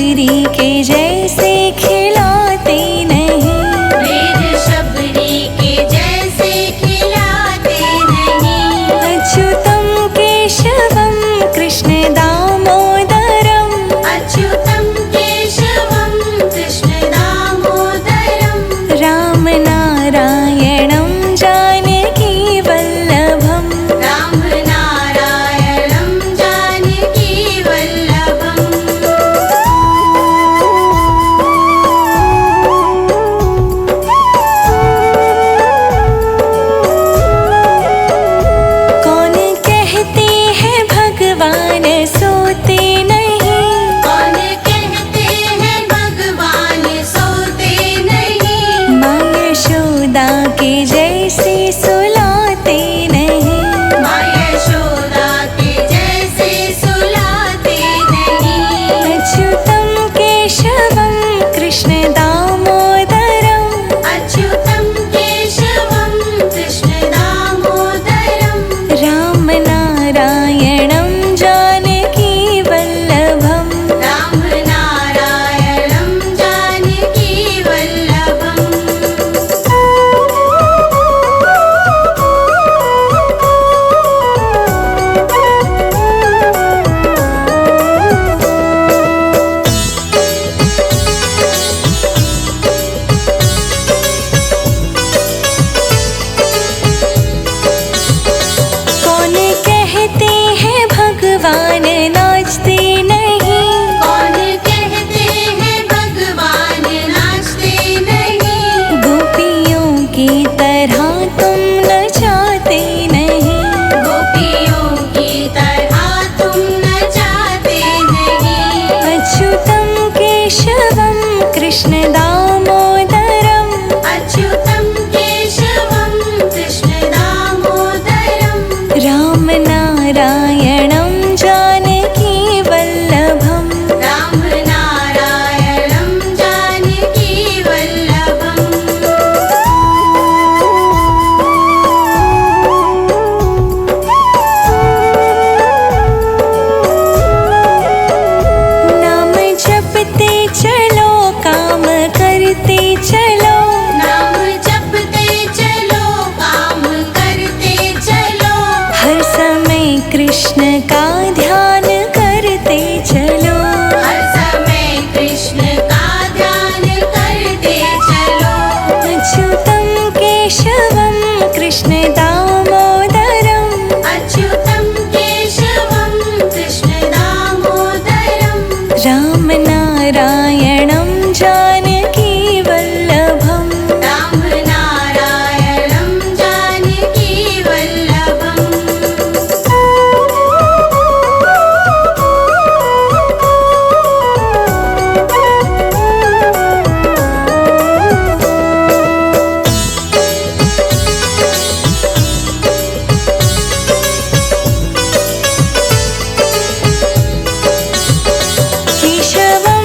शबरी के जैसे खिलाते नहीं, वेद शबरी के जैसे खिलाते नहीं। अच्युतम केशवम कृष्ण दामोदरम, अच्युतम केशवम कृष्ण दामोदरम। राम नारायणं जानकी वल्लभम, राम नारायणं जानकी वल्लभम्। कौन कहते हैं भगवान सोते नहीं, कौन कहते हैं भगवान सोते नहीं। माँ यशोदा के जैसे सुलाते नहीं, माँ यशोदा के जैसे सुलाते नहीं। अच्युतम केशवम कृष्ण दामोदरम, अच्युतम केशवम कृष्ण दामोदरम। राम नारायणं जानकी वल्लभम, राम नारायणं जानकी वल्लभम्। कौन कहते हैं भगवान नाचते नहीं, कौन कहते हैं भगवान नाचते नहीं। गोपियों की तरह तुम नचाते नहीं, गोपियों की तरह तुम नचाते नहीं। अच्युतम केशवम कृष्ण दामोदरम, अच्युतम केशवम कृष्ण दामोदरम। राम नारायणं जानकी वल्लभम, राम नारायणं जानकी वल्लभम्। नाम जपते चलो काम करते चलो, नाम जपते चलो काम करते चलो। हर समय कृष्ण का ध्यान करते चलो, हर समय कृष्ण का ध्यान करते चलो। अच्युतम केशवम कृष्ण दामोदरम, अच्युतम केशवम कृष्ण दामोदरम। राम नारायणं जानकी वल्लभम, राम नारायणं जानकी वल्लभम्। केशवं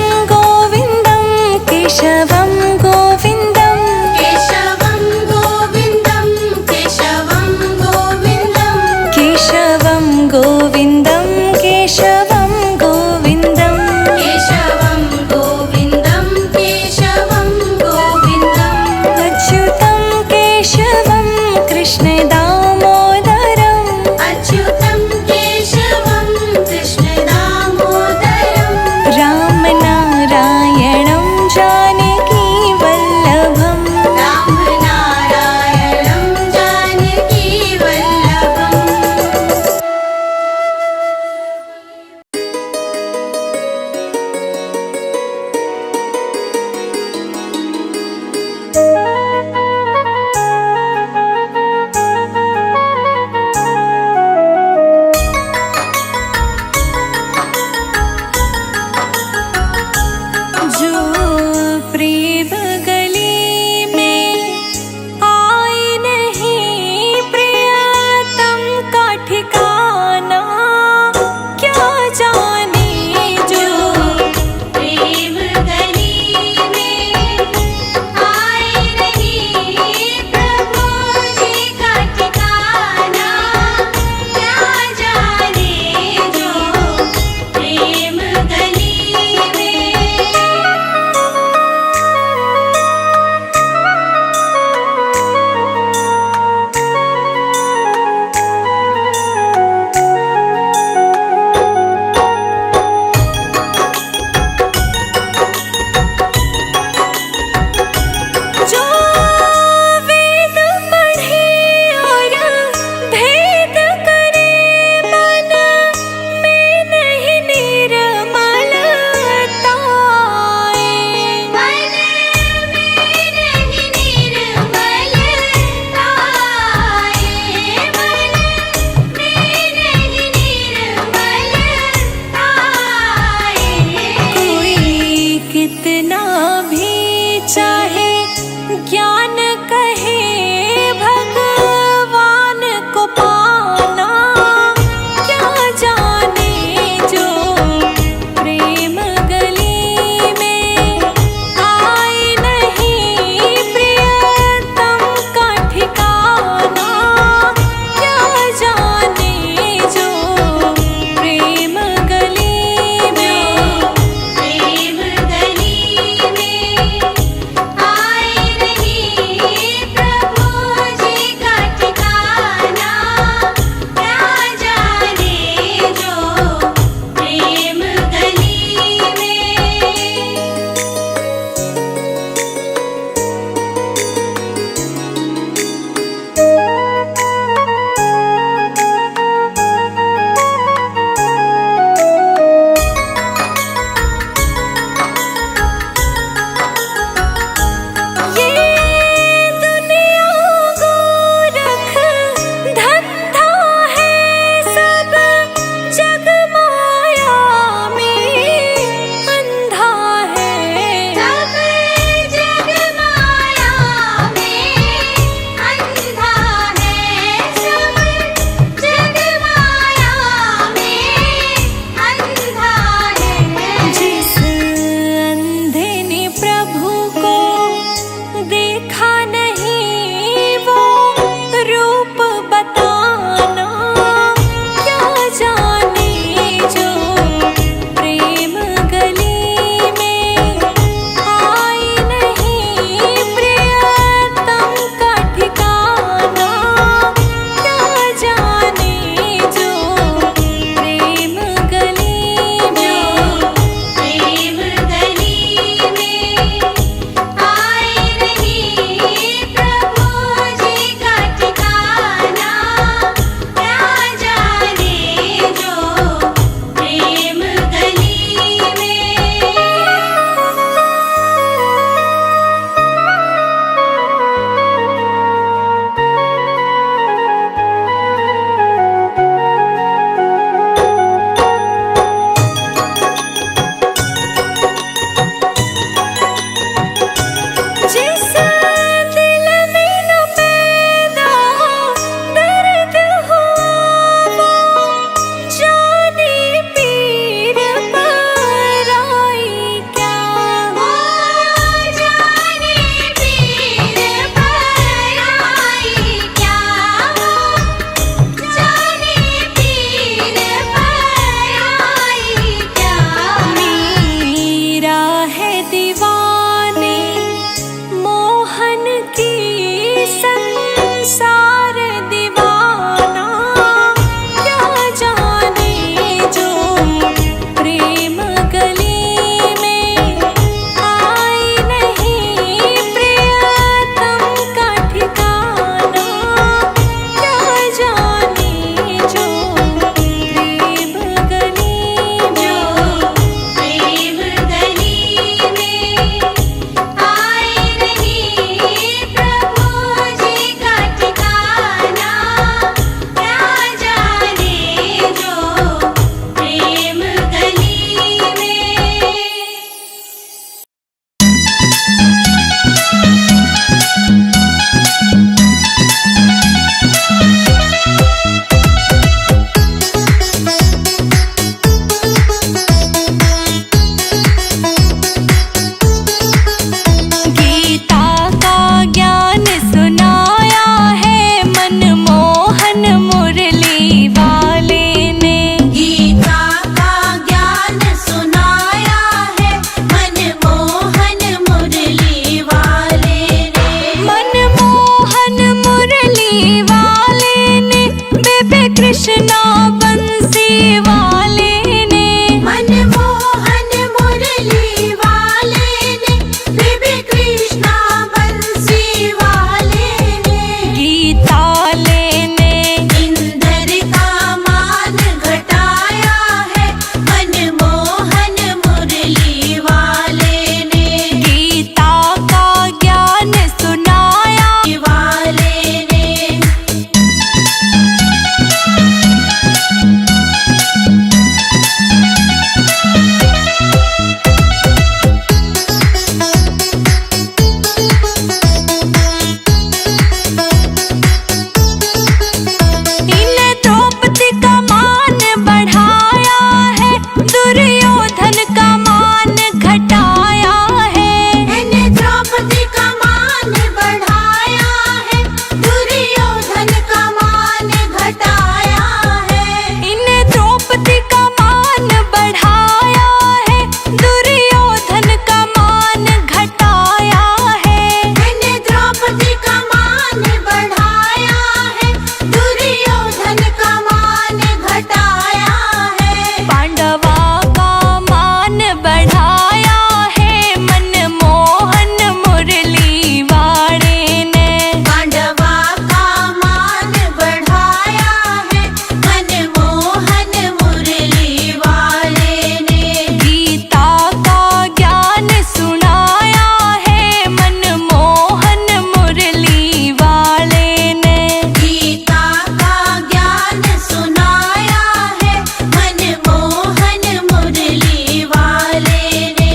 बढ़ाया है मनमोहन मुरली वाले ने। पांडवा का मान बढ़ाया है मनमोहन मुरली वाले ने। गीता का ज्ञान सुनाया है मनमोहन मुरली वाले ने। गीता का ज्ञान सुनाया है मनमोहन मुरली वाले ने।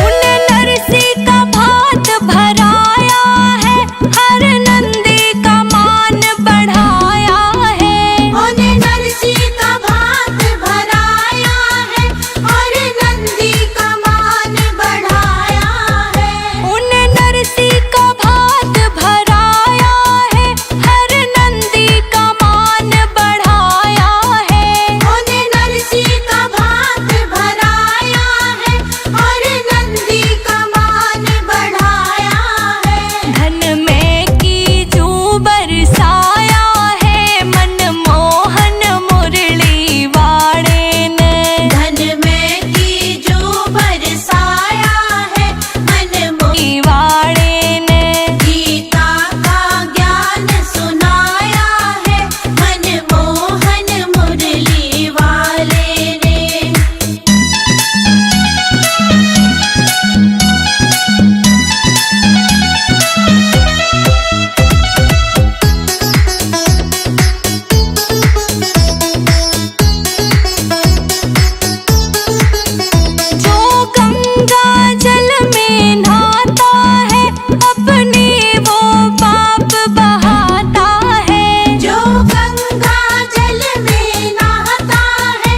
उन नरसी का भात भराया है, हर नंदी का मान बढ़ाया है। उन्हें नरसी का भात भराया है और नंदी का मान बढ़ाया है। उन नरसी का भात भराया है, हर नंदी का मान बढ़ाया है। उन्हें नरसी का भात भराया है और नंदी का मान बढ़ाया है। धन में की जू बरसाया है मनमोहन मुरली वाले ने। धन में की जो बरसाया है मनमोहन वाले ने। गीता का ज्ञान सुनाया है मनमोहन मुरली वाले ने। जो गंगा जल में नहाता है, अपने वो पाप बहाता है। जो गंगा जल में नहाता है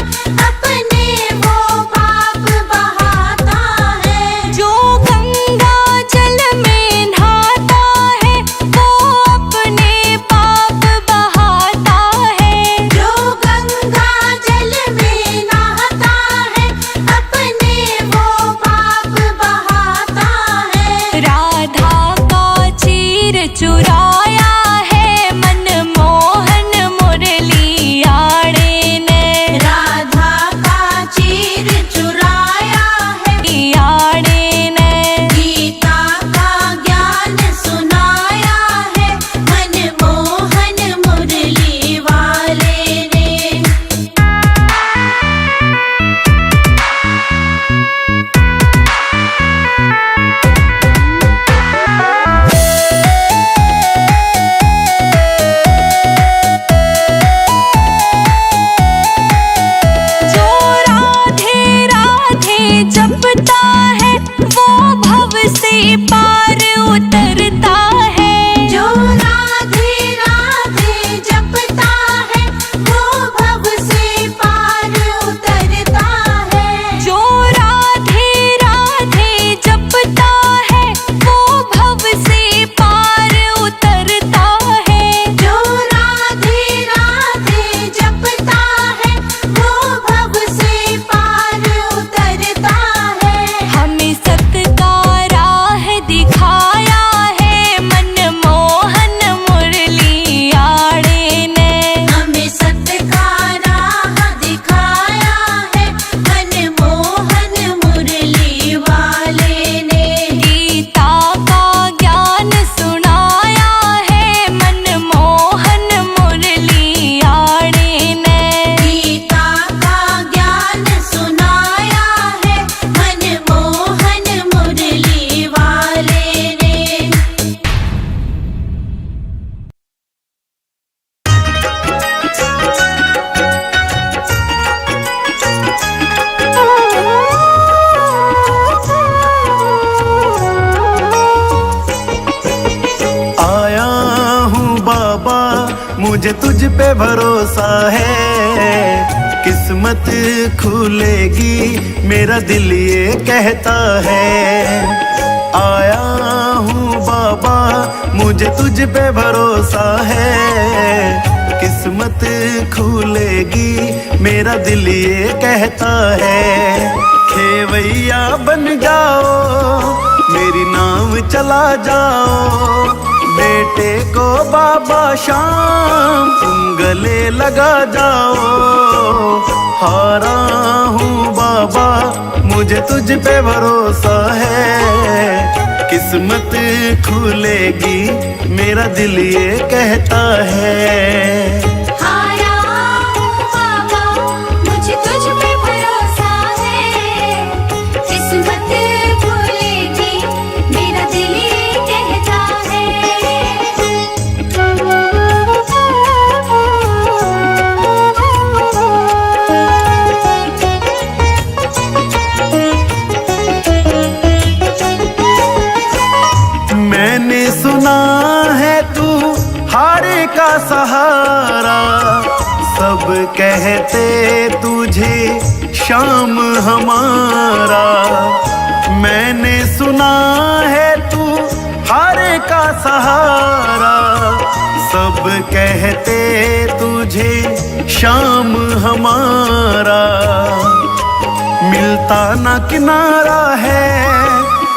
अपने वो पाप बहाता है। जो गंगा जल में नहाता है, वो अपने पाप बहाता है। जो गंगा जल में नहाता है अपने वो पाप बहाता है। राधा का चीर चुराया है मनमोहन मुरली आड़े ने। राधा का चीर चुराया है आड़े ने। गीता का ज्ञान सुनाया है मनमोहन मुरली वाले ने। जो राधे राधे जपता है, वो भव से पार उतरता है। जो राधे राधे जपता है वो भव से पार उतरता है। जो राधे राधे जपता है, वो भव से पार उतरता है। जो राधे राधे जपता है वो भव से पार उतरता है। हमें सत का राह दिखाया है मनमोहन मुरली आड़े ने। हमें सत्य का राह दिखाया है मनमोहन मुरली वाले ने। गीता का ज्ञान सुनाया है मनमोहन मुरली आड़े ने। गीता का ज्ञान सुनाया है मनमोहन मुरली वाले ने। आया हूँ बाबा, मुझे तुझ पे भरोसा है। किस्मत खुलेगी मेरा दिल ये कहता है। आया हूँ बाबा, मुझे तुझ पे भरोसा है। किस्मत खुलेगी मेरा दिल ये कहता है। खेवैया बन जाओ मेरी नाव चला जाओ, बेटे को बाबा शाम तुम गले लगा जाओ। हारा हूँ बाबा मुझे तुझ पे भरोसा है, किस्मत खुलेगी मेरा दिल ये कहता है। हारा हूँ बाबा मुझे तुझ पे भरोसा है, किस्मत खुलेगी मेरा दिल ये कहता है। मैंने सुना है तू हारे का सहारा, सब कहते तुझे शाम हमारा। मैंने सुना है तू हारे का सहारा, सब कहते तुझे शाम हमारा। मिलता ना किनारा है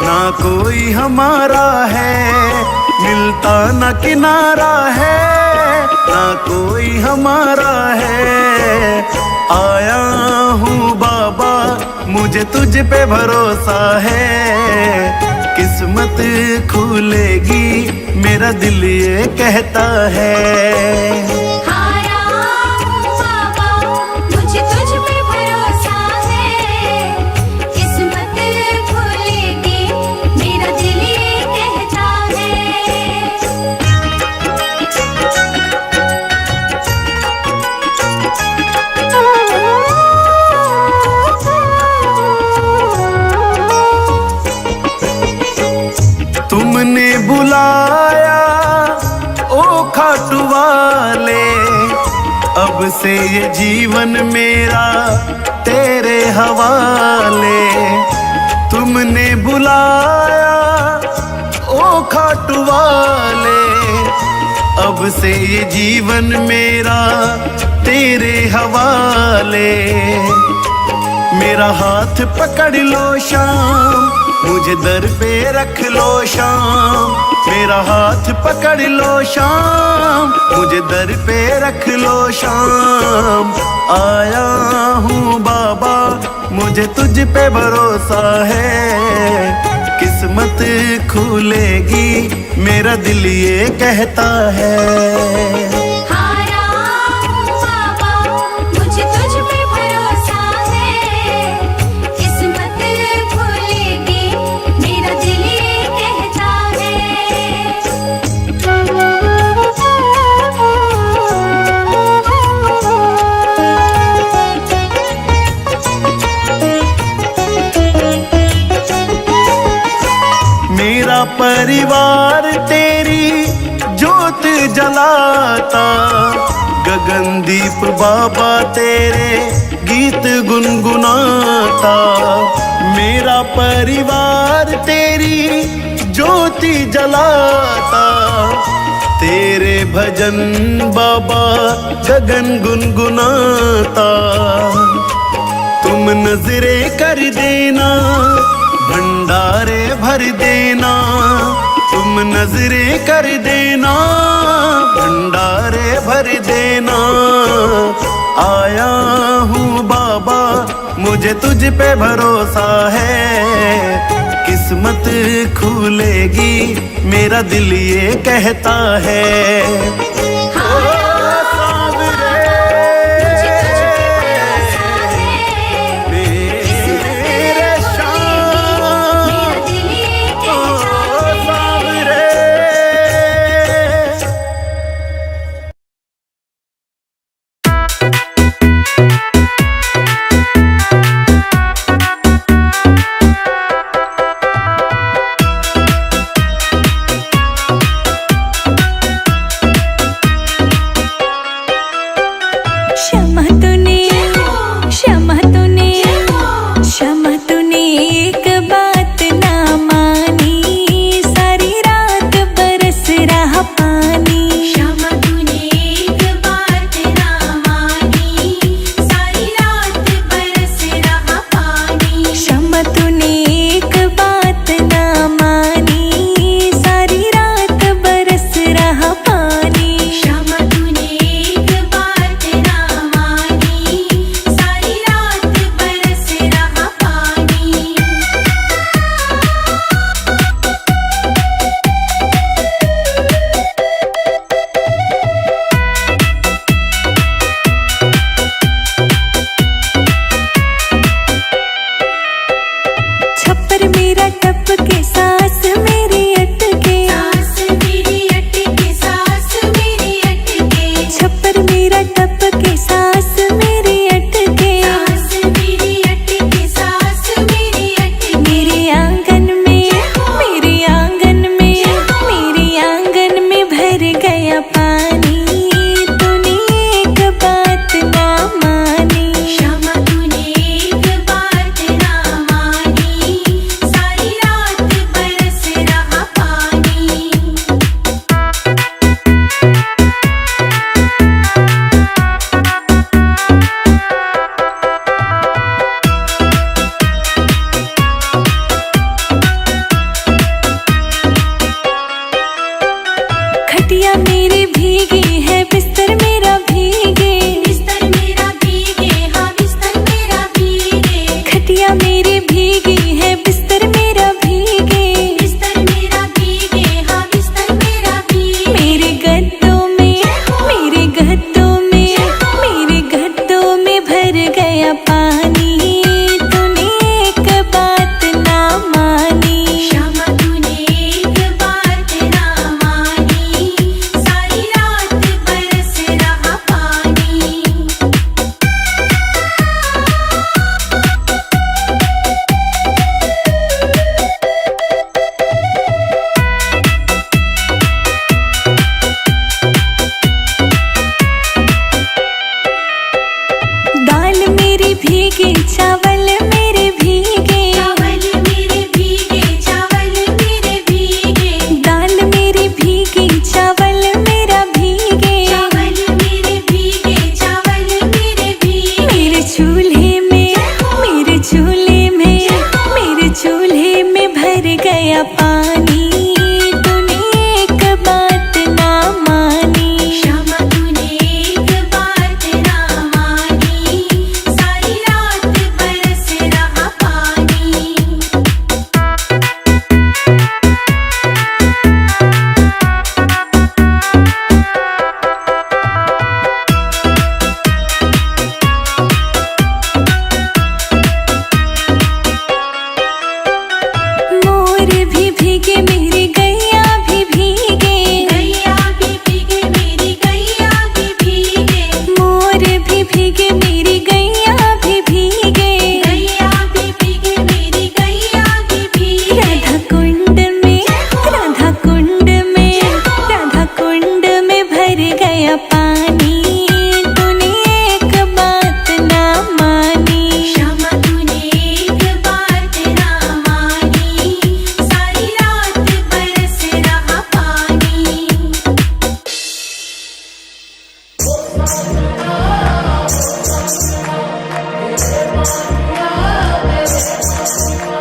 ना कोई हमारा है, मिलता ना किनारा है ना कोई हमारा है। आया हूँ बाबा मुझे तुझ पे भरोसा है, किस्मत खुलेगी मेरा दिल ये कहता है। हारा हूँ बाबा मुझे तुझ पे भरोसा है, किस्मत खुलेगी मेरा दिल ये कहता है। तुमने बुलाया ओ खाटू वाले, अब से ये जीवन मेरा तेरे हवाले। तुमने बुलाया ओ खाटू वाले, अब से ये जीवन मेरा तेरे हवाले। मेरा हाथ पकड़ लो शाम मुझे दर पे रख लो शाम, मेरा हाथ पकड़ लो शाम मुझे दर पे रख लो शाम। आया हूँ बाबा मुझे तुझ पे भरोसा है, किस्मत खुलेगी मेरा दिल ये कहता है। हारा हूँ बाबा मुझे तुझ पे भरोसा है, किस्मत खुलेगी मेरा दिल ये कहता है। मेरा परिवार तेरी ज्योत जलाता, गगनदीप बाबा तेरे गीत गुनगुनाता। मेरा परिवार तेरी ज्योति जलाता, तेरे भजन बाबा गगन गुनगुनाता। तुम नजरे कर देना भंडारे भर देना, तुम नजरे कर देना भंडारे भर देना। आया हूँ बाबा मुझे तुझ पे भरोसा है, किस्मत खुलेगी मेरा दिल ये कहता है।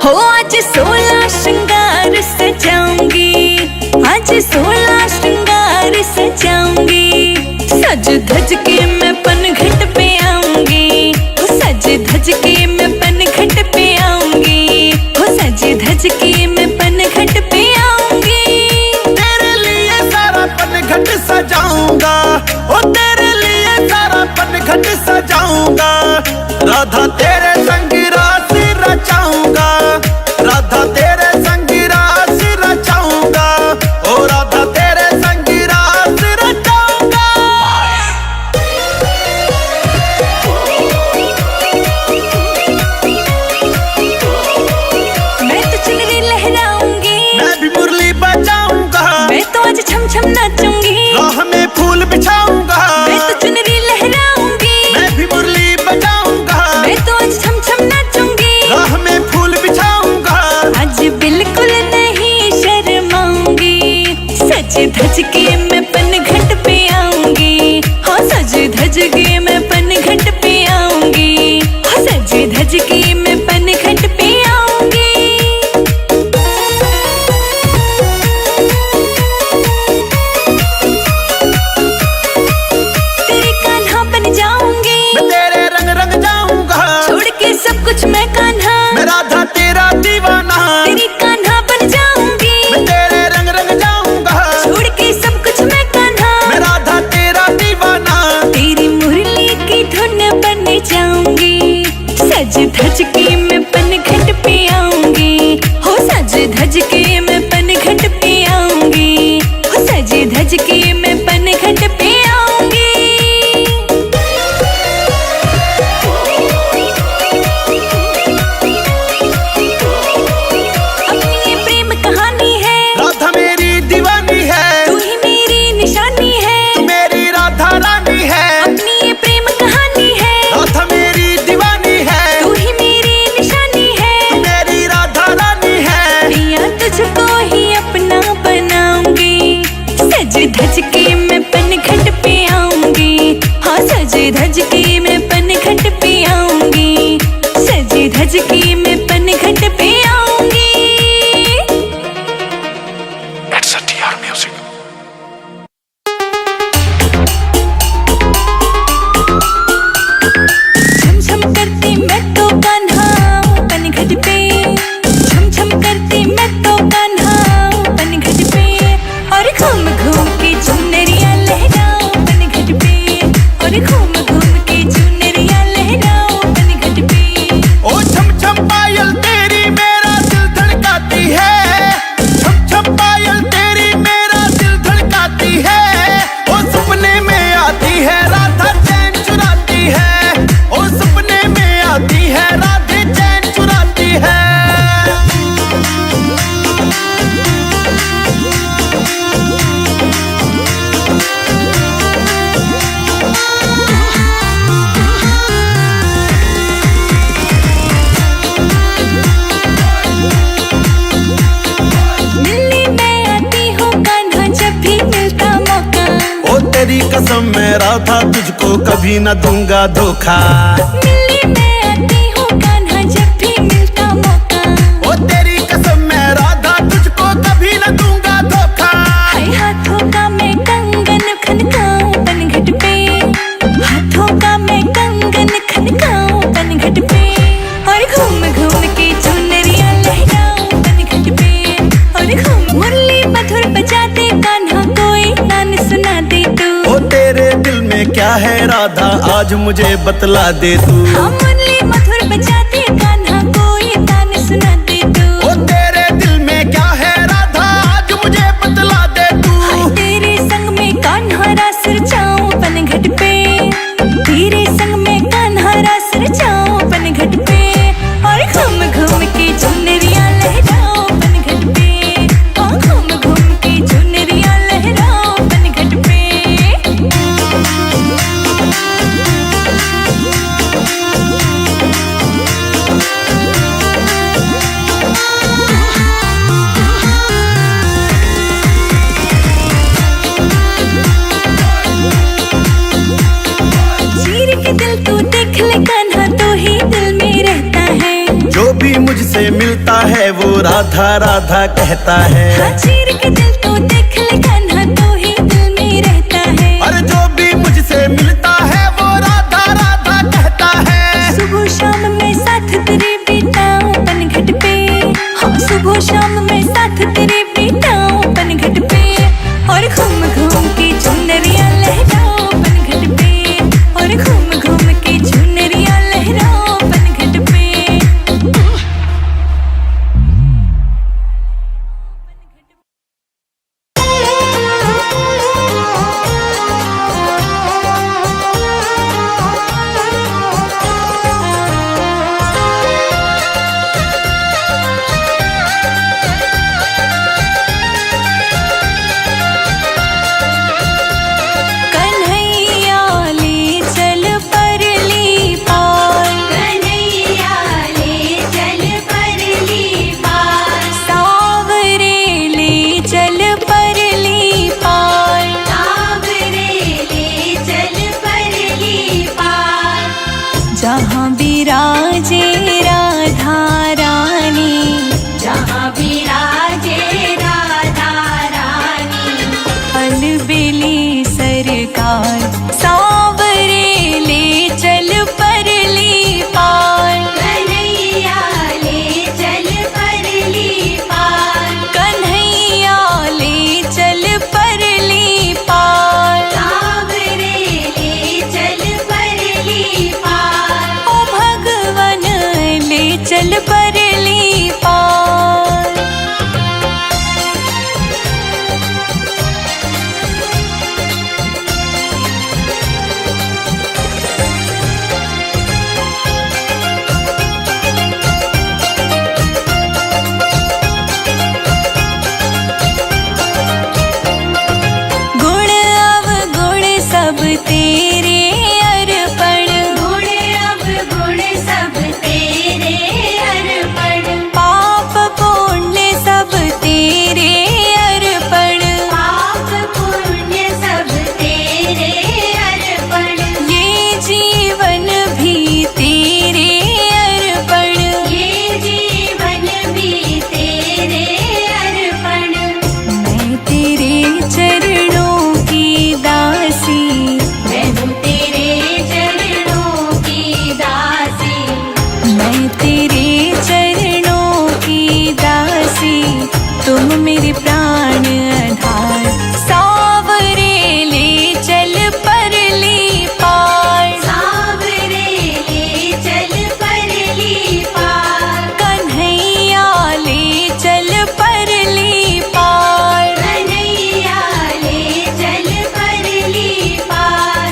हो आज 16 श्रृंगार सजाऊंगी, आज 16 श्रृंगार सजाऊंगी। सज धज के मैं पनघट पे आऊंगी, हो सज धज के मैं पनघट पे आऊंगी, हो सज धज के मैं पनघट पे आऊंगी। तेरे लिए सारा पनघट सजाऊंगा, ओ तेरे लिए सारा पनघट सजाऊंगा। राधा तेरे संग रास रचाऊंगा, राधा तेरे संग रास रचाऊंगा, ओ राधा तेरे संग रास रचाऊंगा। मैं तो चुनरी लहराऊंगी, मैं भी मुरली बजाऊंगा, मैं तो आज छम छम नाचूंगी। राह में फूल बिछाऊंगा, मैं तो चुनरी लहराऊंगी, मैं भी मुरली बजाऊंगा, मैं तो आज छम छम नाचूंगी। राह में फूल बिछाऊंगा। आज बिल्कुल नहीं शर्माऊंगी, सज धज के मैं पनघट पे आऊंगी, हो सज धज के मैं पनघट पे आऊंगी, हो सज धज के मैं पनघट पे आऊंगी। तेरे कान्हा बन जाऊंगी, मैं तेरे रंग रंग जाऊंगा, छोड़ के सब कुछ मैं कान्हा, मैं राधा तेरा दीवाना। तेरी कान्हा बन जाऊंगी, मैं तेरे रंग रंग जाऊंगा, छोड़ के सब कुछ मैं कान्हा, मैं राधा तेरा दीवाना। तेरी मुरली की धुन बन जाऊंगी, सज धज के मैं पनघट पे आऊंगी, हो सज धज के मैं पनघट पे आऊंगी, हो सज धज के मैं पनघट पे आऊंगी। अपनी ये प्रेम कहानी है, राधा मेरी दीवानी है, तू ही मेरी निशानी है। तू मेरी राधा रानी है, अपनी ये प्रेम कहानी है, राधा मेरी दीवानी है, तू ही मेरी निशानी है। तू मेरी राधा रानी है। पिया तुझको ही अपना बनाऊंगी, सज धज के मैं पनघट पे आऊंगी, हाँ सज धज के मैं पनघट पे आऊंगी, सज धज के मैं पनघट पे आऊंगी। It's a TR music. छम छम करती मैं तो कान्हा पनघट पे, छम छम करती मैं तो कान्हा पनघट पे, और घूम घूम के चुनरिया लहराओ पनघट पे, और घूम घूम के चुनरिया लहराओ पनघट पे। ओ छम छम पायल तेरी मेरा दिल धड़काती है, छम छम पायल तेरी मेरा दिल धड़काती है। ओ सपने में आती है राधा चैन चुराती है, ओ सपने में आती है राधे चैन चुराती है। मिलने मैं आती हूँ कान्हा जब भी मिलता मौका, ओ तेरी कसम मैं राधा तुझको कभी न दूंगा धोखा। मिलने मैं आती हूँ कान्हा जब भी मिलता मौका। ओ तेरी कसम मैं राधा तुझको कभी न दूंगा धोखा। हाय हाथों का मैं कंगन खनकाऊं पनघट पे, हाथों का मैं कंगन खनकाऊं पनघट पे, और घूम घूम के चुनरिया लहराऊं पनघट पे, और घूम मुरली मधुर बजाते कान्हा कोई तान सुना दे तू। ओ तेरे दिल में क्या है राधा आज मुझे बतला दे तू। हाँ मुरली मधुर बजाते कान्हा कोई तान सुना दे तू। ओ तेरे दिल में क्या है राधा आज मुझे बतला दे तू। हाय तेरे संग में कान्हा रास रचाऊं पनघट पे, तेरे संग में कान्हा रास रचाऊं पनघट पे, और घूम घूम के चुनरिया लहराओ पनघट पे, हाँ घूम घूम के चुनरिया लहराओ पनघट पे। मुझसे मिलता है वो राधा राधा कहता है। हाँ, चीर के दिल तो देख ले कान्हा, तो ही दिल में रहता है। अरे जो भी मुझसे मिलता है वो राधा राधा कहता है। सुबह शाम मैं साथ तेरे बिताऊं पनघट पे, हाँ सुबह शाम मैं साथ तेरे बिताऊं पनघट पे, और घूम घूम के चुनरिया लहराओ पनघट पे, और घूम घूम के चुनरिया लहराओ पनघट पे। कन्हैया ले चल परली पार, कन्हैया ले चल परली पार, सावरे ले चल परली पार, सावरे ले चल परली पार, जहाँ बिराजे राधा रानी, जहाँ विराजे राधा रानी, अलबेली सरकार, सावरे ले चल परली पार, कन्हैया ले चल परली पार, कन्हैया ले चल परली पार, सावरे ले चल परली पार, ओ भगवन ले चल परली पार। गुण अवगुण सब तेरे अर्पण, गुण अवगुण सब तेरे अर्पण, पाप पुण्य सब तेरे अर्पण, पाप पुण्य सब तेरे अर्पण, ये जीवन भी तेरे अर्पण, ये जीवन भी तेरे अर्पण, मैं तेरे चरणों की दासी, मैं हूँ तेरे चरणों की दासी, मैं तेरे चरणों की दासी, तुम मेरे प्राण आधार, सावरे ले चल परली पार, सावरे ले चल परली पार, कन्हैया ले चल परली पार, कन्हैया ले चल परली पार।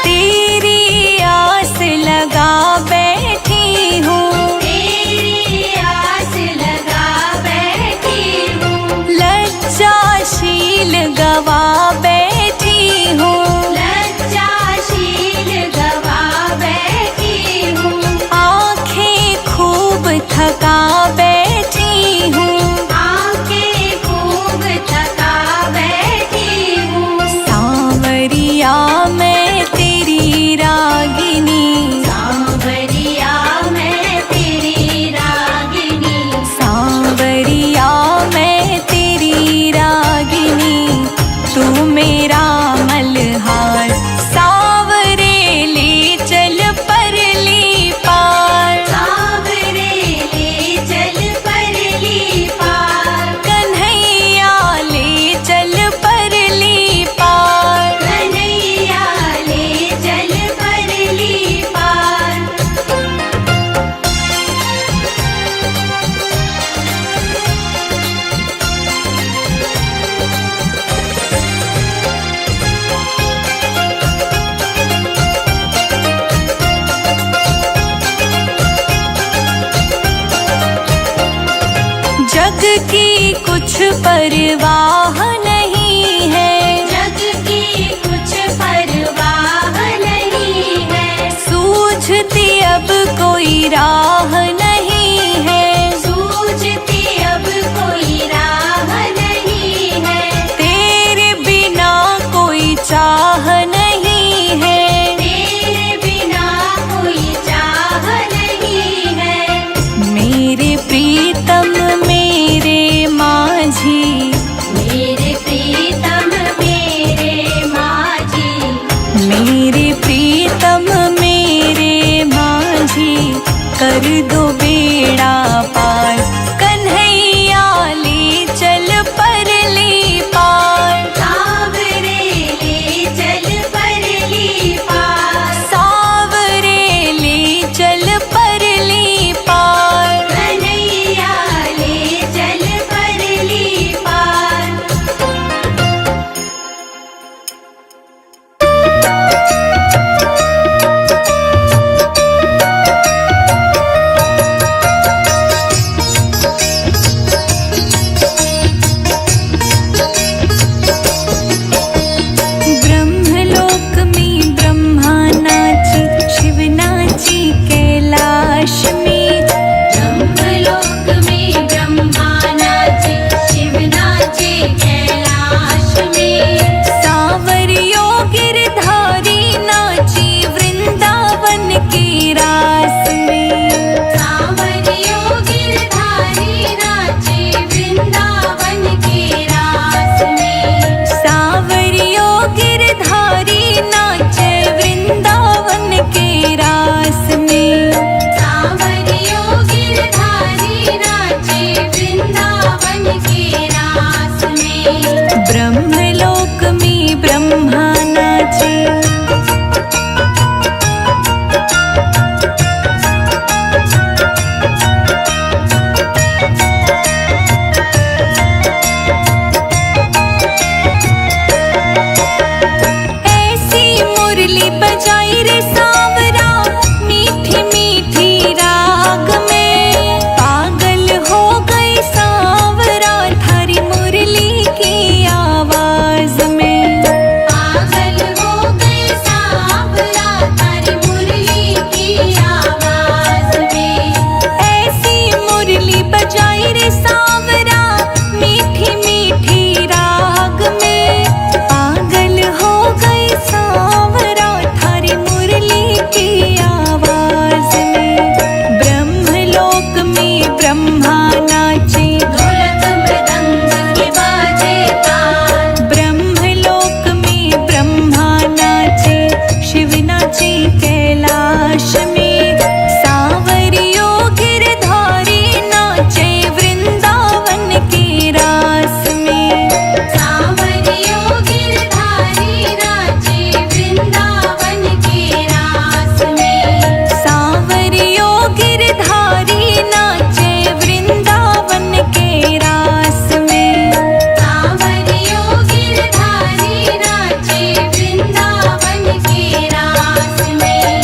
तेरी आस लगा बैठी हूँ, तेरी आस लगा बैठी हूँ, लज्जाशील गवा बैठी हूँ, लज्जाशील गवा बैठी हूँ, आँखें खूब थका बैठी हूँ, आंखें खूब थका बैठी हूँ, सांवरिया मैं तेरी रागिनी, सांवरिया मैं तेरी रागिनी, सांवरिया मैं तेरी रागिनी, तू मेरा मल्हार, सावरे ले चल परली पार, सावरे ले चल परली पार, कन्हैया ले चल परली पार। कन्हैया ले चल परली पार। जग की कुछ परवाह नहीं है, जग की कुछ परवाह नहीं है, कोई राह नहीं है, सूझती अब कोई राह नहीं है, तेरे बिना कोई चाह नहीं है, तेरे बिना कोई चाह नहीं है। मेरे प्रीतम मेरे माझी, मेरे प्रीतम मेरे माझी, मेरे प्रीतम मेरे माझी, कर दो बेड़ा पार, कन्हैया ले चल परली पार, सावरे ले चल परली पार, सावरे ले चल परली पार। कन्हैया ले चल परली पार। ब्रह्मलोक में ब्रह्मा नाची, शिव नाची कैलाश में, ब्रह्मलोक में ब्रह्मा नाचे, शिव नाचे कैलाश में, सांवरियो गिरधारी नाची वृंदावन के रास में, सांवरियो गिरधारी नाचे वृंदावन के रास में, सांवरियो गिरधारी नाचे वृंदावन के रास में, सांवरियो गिरधारी नाचे वृंदावन के रास में। ब्रह्मलोक में ब्रह्मा नाचे, ऐसी मुरली बजाई रे सांवरा, मीठी मीठी राग में, पागल हो गई सांवरा थारी मुरली की आवाज में, पागल हो गए सांवरा थारी मुरली की आवाज में, ऐसी मुरली बजाई रे सांवरा, मीठी मीठी राग में, पागल हो गई सांवरा थारी मुरली की आवाज में। ब्रह्मलोक में ब्रह्मा नाचे, ढोलक मृदंग के बाजे ताल, ब्रह्मलोक में ब्रह्मा नाचे, शिव नाचे कैलाश में, सांवरियो गिरधारी नाचे वृंदावन के रास में, सांवरियो गिरधारी नाचे वृंदावन के रास में, सांवरियो गिरधारी नाचे वृंदावन के रास में, सांवरियो गिरधारी नाचे वृंदावन के रास में।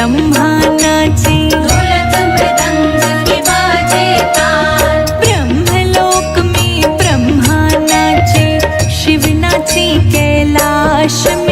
ब्रह्मा नाचे, ढोलक मृदंग के बाजे ताल। ब्रह्मलोक में ब्रह्मा नाचे, शिव नाचे कैलाश में।